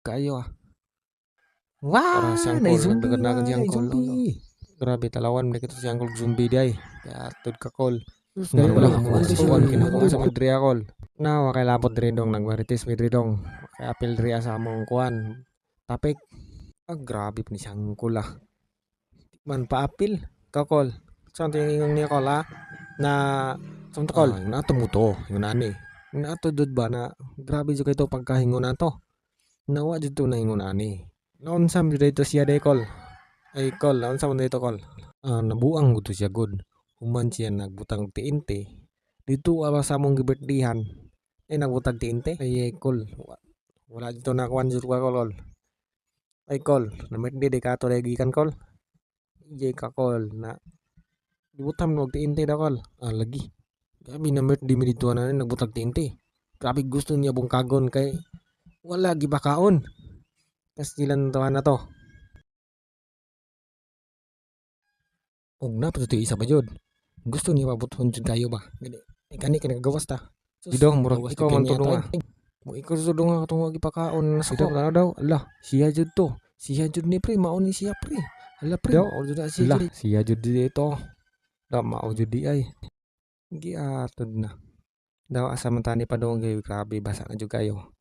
kayo ah. Para Wah, siyang nay call zombie nagdaganagan wah, siyang nay call lolo. zombie. Grabe talawan man kita siyang call zombie day. Atod ka call. Terus Dali wala wala mo kuan na to suwan si kinabuhi sa Madrid call. Na kay lapot diri dong nagmarites mi diri dong. Kay apil diri sa among kuan. Tapik. Grabe pa ni siyang call ah. Man paapil ka call. Saan tingin niya call ah? Na saan call? Yung nato mo to, yung nani. Yung nato dud ba na grabe jud kay to pagkahingon nato. Nawa jud to na hingon ani. Naonsam jud dito siya day call. Ay call, naonsam dito call. Nabuang gud to siya good. Human siya nagbutang tiinte. Dito sa among gibirthdayan. Ay nagbutang tiinte. Ay call. Wala dito na kuan jud ka call. Ay call, na birthday day ka to day gikan call. Jay ka call na gibutam no tiinte da call. Lagi. Grabe na birthday mi dito na nagbutang tiinte. Grabe gusto niya bungkagon kay wala gibakaon. Tas ilan taon na to. Og na pa to isa pa jud. Gusto niya pabuton jud kayo ba? Gani kani nagagawas ta. Didong murag ikaw man tudong mo ikaw tudong nga katong gipakaon sa ko daw. Ala, siya jud to. Siya jud ni pre, mao ni siya pre. Ala pre, mao jud na siya. Ala, siya jud dito. Da mao jud di ay. Giatod na. Daw asa man tani pa dong grabe basa na jud kayo.